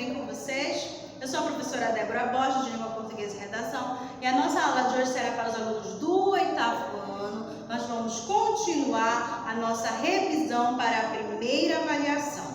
bem com vocês? Eu sou a professora Débora Borges, de Língua Portuguesa e Redação, e a nossa aula de hoje será para os alunos do 8º ano. Nós vamos continuar a nossa revisão para a primeira avaliação.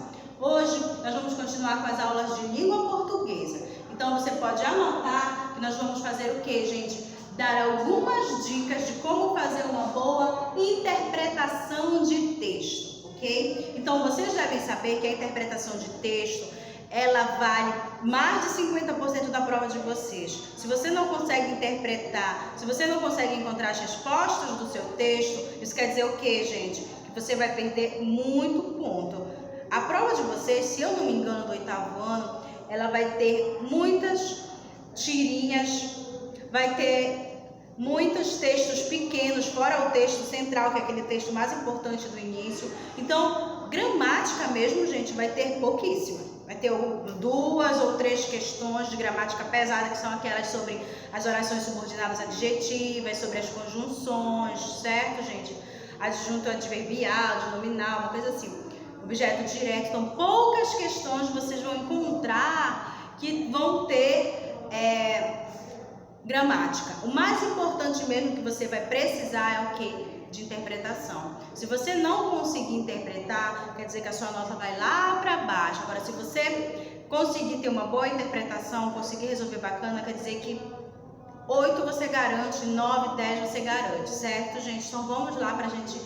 Hoje nós vamos continuar com as aulas de língua portuguesa. Então você pode anotar que nós vamos fazer o que, gente? Dar algumas dicas de como fazer uma boa interpretação de texto, ok? Então vocês devem saber que a interpretação de texto, ela vale mais de 50% da prova de vocês. Se você não consegue interpretar, se você não consegue encontrar as respostas do seu texto, isso quer dizer o que, gente? Que você vai perder muito ponto. A prova de vocês, se eu não me engano, do 8º ano, ela vai ter muitas tirinhas, vai ter muitos textos pequenos, fora o texto central, que é aquele texto mais importante do início. Então, gramática mesmo, gente, vai ter pouquíssimo. Vai ter 2 ou 3 questões de gramática pesada, que são aquelas sobre as orações subordinadas adjetivas, sobre as conjunções, certo, gente? Adjunto adverbial, adnominal, uma coisa assim. Objeto direto. Então, poucas questões vocês vão encontrar que vão ter gramática. O mais importante mesmo que você vai precisar é o quê? De interpretação. Se você não conseguir interpretar, quer dizer que a sua nota vai lá para baixo. Agora, se você conseguir ter uma boa interpretação, conseguir resolver bacana, quer dizer que 8 você garante, 9, 10 você garante, certo, gente? Então vamos lá para a gente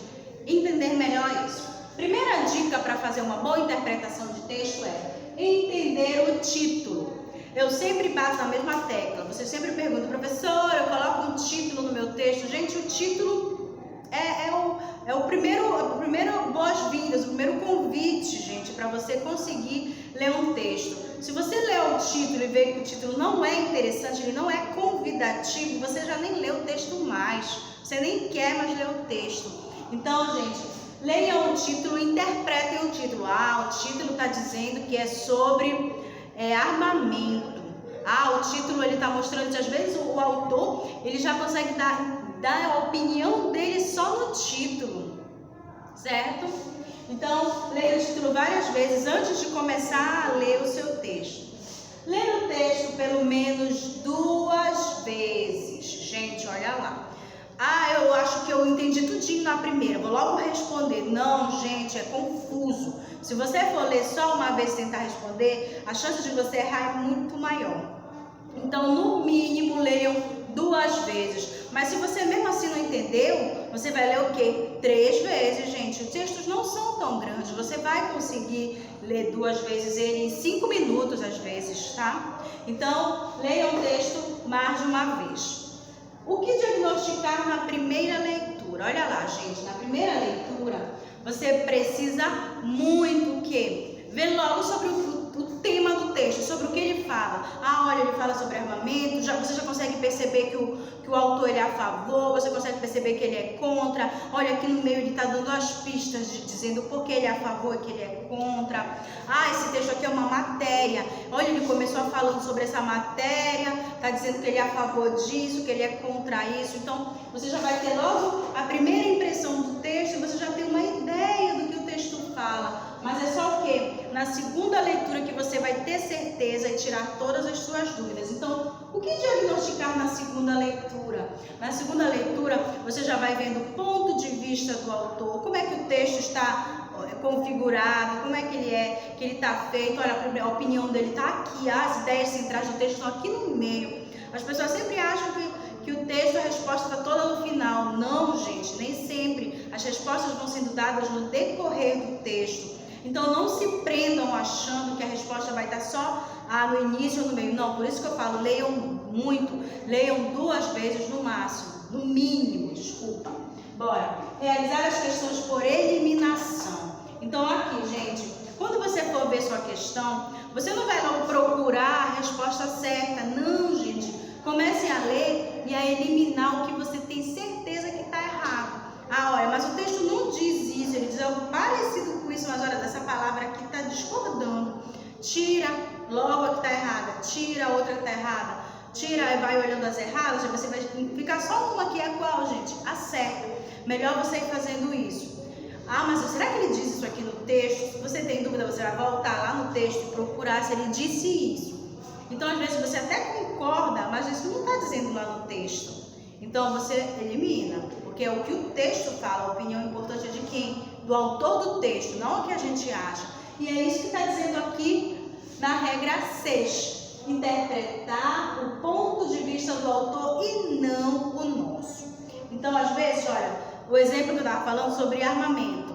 entender melhor isso. Primeira dica para fazer uma boa interpretação de texto é entender o título. Eu sempre bato na mesma tecla. Você sempre pergunta, professora, eu coloco um título no meu texto. Gente, o título é o primeiro boas-vindas, o primeiro convite, gente, para você conseguir ler um texto. Se você lê o título e vê que o título não é interessante, ele não é convidativo, você já nem lê o texto mais. Você nem quer mais ler o texto. Então, gente, leiam o título, interpretem o título. Ah, o título está dizendo que é sobre armamento. Ah, o título ele está mostrando que às vezes o autor ele já consegue dar a opinião dele só no título, certo? Então, leia o título várias vezes antes de começar a ler o seu texto. Leia o texto pelo menos 2 vezes. Gente, olha lá. Ah, eu acho que eu entendi tudinho na primeira, vou logo responder. Não, gente, é confuso. Se você for ler só uma vez e tentar responder, a chance de você errar é muito maior. Então, no mínimo, leiam 2 vezes. Mas se você mesmo assim não entendeu, você vai ler o quê? 3 vezes, gente. Os textos não são tão grandes. Você vai conseguir ler 2 vezes ele em 5 minutos, às vezes, tá? Então, leiam o texto mais de uma vez. O que diagnosticar na primeira leitura? Olha lá, gente. Na primeira leitura, você precisa muito o quê? Ver logo sobre o tema do texto, sobre o que ele fala. Ah, olha, ele fala sobre armamento, você já consegue perceber que o autor ele é a favor, você consegue perceber que ele é contra. Olha, aqui no meio ele está dando as pistas dizendo por que ele é a favor e que ele é contra. Ah, esse texto aqui é uma matéria. Olha, ele começou falando sobre essa matéria, está dizendo que ele é a favor disso, que ele é contra isso. Então, você já vai ter logo a primeira impressão do texto e você já tem uma ideia do que o texto fala. Mas é só o quê? Na segunda leitura que você vai ter certeza e tirar todas as suas dúvidas. Então, o que diagnosticar na segunda leitura? Na segunda leitura, você já vai vendo o ponto de vista do autor, como é que o texto está configurado, como é que ele está feito. Olha, a opinião dele está aqui, as ideias centrais do texto estão aqui no meio. As pessoas sempre acham que o texto, a resposta está toda no final. Não, gente, nem sempre. As respostas vão sendo dadas no decorrer do texto. Então, não se prendam achando que a resposta vai estar só no início ou no meio. Não, por isso que eu falo, leiam muito, leiam 2 vezes no máximo, no mínimo, desculpa. Bora. Realizar as questões por eliminação. Então, aqui, gente, quando você for ver sua questão, você não vai logo procurar a resposta certa. Não, gente. Comece a ler e a eliminar o que você tem certeza que está errado. Ah, olha, mas o texto não diz isso, ele diz algo parecido com isso, mas olha, dessa palavra aqui está discordando. Tira logo a que está errada, tira a outra que está errada, tira e vai olhando as erradas, você vai ficar só uma que é qual, gente? A certa. Melhor você ir fazendo isso. Ah, mas será que ele diz isso aqui no texto? Se você tem dúvida, você vai voltar lá no texto e procurar se ele disse isso. Então, às vezes, você até concorda, mas isso não está dizendo lá no texto. Então, você elimina, porque é o que o texto fala, a opinião importante é de quem? Do autor do texto, não o que a gente acha. E é isso que está dizendo aqui na regra 6. Interpretar o ponto de vista do autor e não o nosso. Então, às vezes, olha, o exemplo que eu estava falando sobre armamento,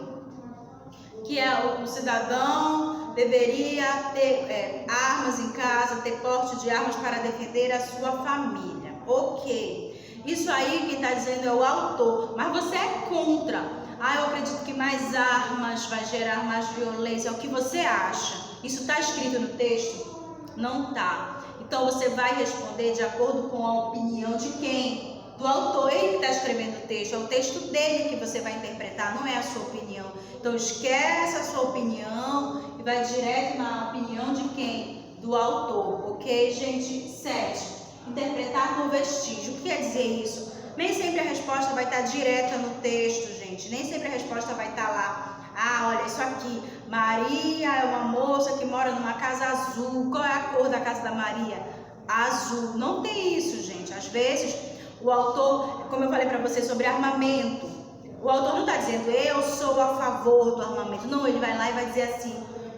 que é o cidadão deveria ter armas em casa, ter porte de armas para defender a sua família. Ok, isso aí quem está dizendo é o autor, mas você é contra. Ah, eu acredito que mais armas vai gerar mais violência, é o que você acha. Isso está escrito no texto? Não está. Então você vai responder de acordo com a opinião de quem? Do autor. Ele está escrevendo o texto, é o texto dele que você vai interpretar, não é a sua opinião. Então esquece a sua opinião e vai direto na opinião de quem? Do autor, ok, gente? 7. Interpretar por vestígio. O que quer dizer isso? Nem sempre a resposta vai estar direta no texto, gente. Nem sempre a resposta vai estar lá. Ah, olha, isso aqui. Maria é uma moça que mora numa casa azul. Qual é a cor da casa da Maria? Azul. Não tem isso, gente. Às vezes, o autor, como eu falei para você sobre armamento, o autor não está dizendo eu sou a favor do armamento. Não, ele vai lá e vai dizer assim: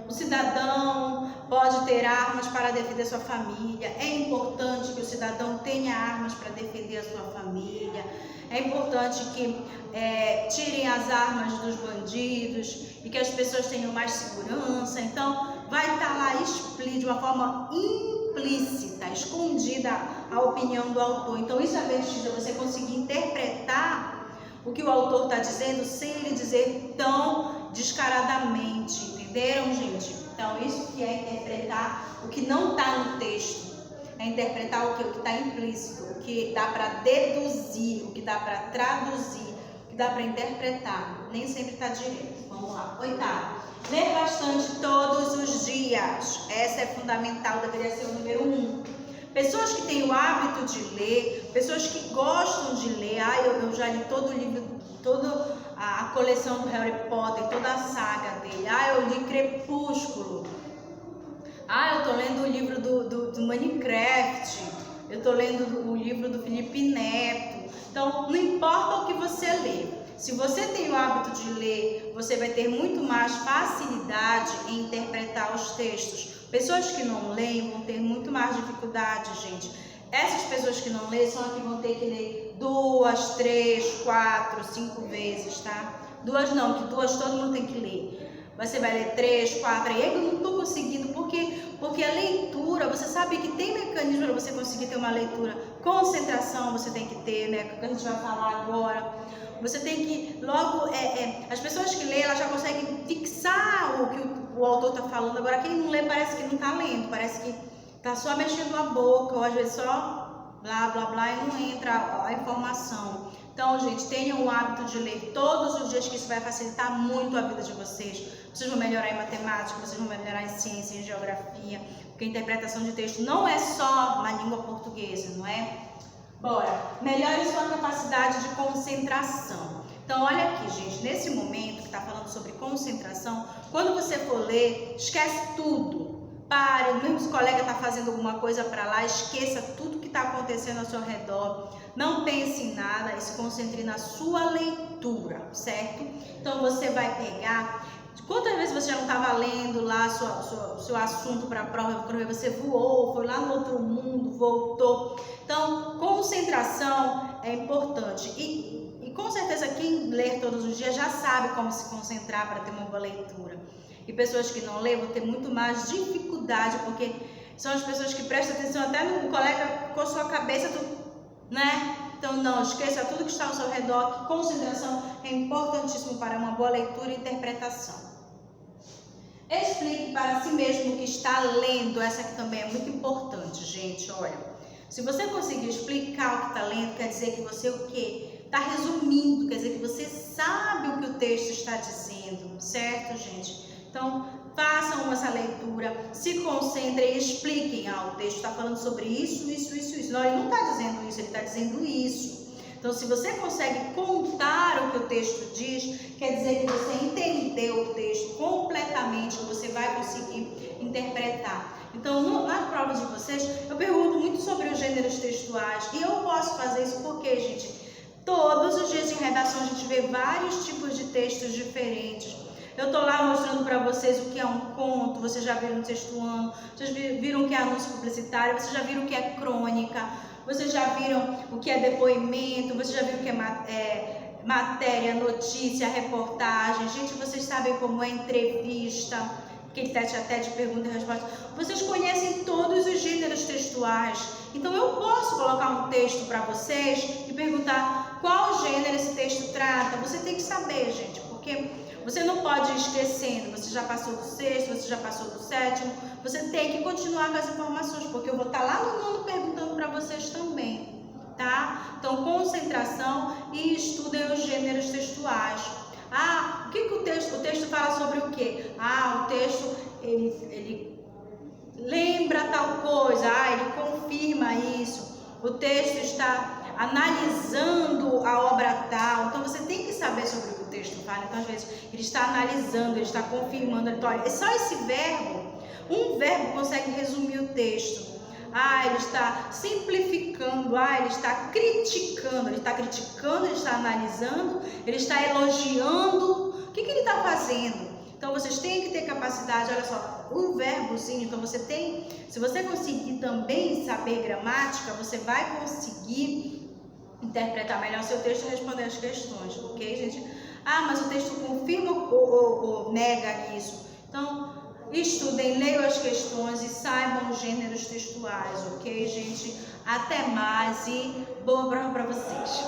o cidadão pode ter armas para defender sua família. É importante que o cidadão tenha armas para defender a sua família. É importante que tirem as armas dos bandidos e que as pessoas tenham mais segurança. Então, vai estar lá de uma forma implícita, escondida a opinião do autor. Então, isso é vestígio, você conseguir interpretar o que o autor está dizendo sem ele dizer tão descaradamente. Entenderam, gente? Então, isso que é interpretar o que não está no texto. É interpretar o que está implícito, o que dá para deduzir, o que dá para traduzir, o que dá para interpretar. Nem sempre está direito. Vamos lá. 8º. Ler bastante todos os dias. Essa é fundamental, deveria ser o número 1. Pessoas que têm o hábito de ler, pessoas que gostam de ler. Eu já li todo o livro, toda a coleção do Harry Potter, toda a saga dele. Eu li Crepúsculo. Eu tô lendo o livro do Minecraft. Eu tô lendo o livro do Felipe Neto. Então, não importa o que você lê. Se você tem o hábito de ler, você vai ter muito mais facilidade em interpretar os textos. Pessoas que não leem vão ter muito mais dificuldade, gente. Essas pessoas que não leem são as que vão ter que ler 2, 3, 4, 5 vezes, tá? 2 não, que 2 todo mundo tem que ler. Você vai ler 3, 4, aí eu não estou conseguindo, porque a leitura, você sabe que tem mecanismo para você conseguir ter uma leitura. Concentração você tem que ter, né? Que a gente vai falar agora. Você tem que, logo, as pessoas que lêem, elas já conseguem fixar o que o autor está falando. Agora, quem não lê parece que não está lendo, parece que está só mexendo a boca, ou às vezes só blá, blá, blá, e não entra a informação. Então, gente, tenham o hábito de ler todos os dias, que isso vai facilitar muito a vida de vocês. Vocês vão melhorar em matemática, vocês vão melhorar em ciência, em geografia, porque a interpretação de texto não é só na língua portuguesa, não é? Bora, melhore sua capacidade de concentração. Então, olha aqui, gente, nesse momento que está falando sobre concentração, quando você for ler, esquece tudo. Pare, mesmo se o colega está fazendo alguma coisa para lá, esqueça tudo que está acontecendo ao seu redor. Não pense em nada e se concentre na sua leitura, certo? Então, você vai pegar... Quantas vezes você já não estava lendo lá o seu assunto para a prova, quando você voou, foi lá no outro mundo, voltou. Então, concentração é importante. E com certeza quem lê todos os dias já sabe como se concentrar para ter uma boa leitura. E pessoas que não leem vão ter muito mais dificuldade, porque são as pessoas que prestam atenção até no colega com a sua cabeça, né? Então, não esqueça tudo que está ao seu redor. Concentração é importantíssimo para uma boa leitura e interpretação. Explique para si mesmo o que está lendo. Essa aqui também é muito importante, gente. Olha, se você conseguir explicar o que está lendo, quer dizer que você o quê? Está resumindo, quer dizer que você sabe o que o texto está dizendo, certo, gente? Então, façam essa leitura, se concentrem e expliquem. O texto está falando sobre isso, isso, isso, isso. Não, ele não está dizendo isso, ele está dizendo isso. Então, se você consegue contar o que o texto diz, quer dizer que você entende ler o texto completamente, que você vai conseguir interpretar. Então, nas provas de vocês, eu pergunto muito sobre os gêneros textuais, e eu posso fazer isso porque, gente, todos os dias de redação a gente vê vários tipos de textos diferentes. Eu tô lá mostrando para vocês o que é um conto, vocês já viram textuando, vocês viram o que é anúncio publicitário, vocês já viram o que é crônica, vocês já viram o que é depoimento, vocês já viram o que é matéria, notícia, reportagem. Gente, vocês sabem como é entrevista, aquele tete-a-tete, pergunta e resposta. Vocês conhecem todos os gêneros textuais. Então eu posso colocar um texto para vocês e perguntar qual gênero esse texto trata. Você tem que saber, gente, porque você não pode ir esquecendo. Você já passou do sexto, você já passou do sétimo. Você tem que continuar com as informações, porque eu vou estar lá no nono perguntando para vocês também, tá? Então, concentração e estudem os gêneros textuais. O que o texto fala sobre o quê? O texto, ele lembra tal coisa, ele confirma isso. O texto está analisando a obra tal. Então, você tem que saber sobre o que o texto fala. Então, às vezes, ele está analisando, ele está confirmando. Olha, é só esse verbo, um verbo consegue resumir o texto. Ele está simplificando, ele está criticando, ele está analisando, ele está elogiando. O que ele está fazendo? Então, vocês têm que ter capacidade, olha só, o verbozinho, então você tem, se você conseguir também saber gramática, você vai conseguir interpretar melhor o seu texto e responder as questões, ok, gente? Mas o texto confirma ou nega isso? Então, estudem, leiam as questões e saibam os gêneros textuais, ok, gente? Até mais e boa prova para vocês!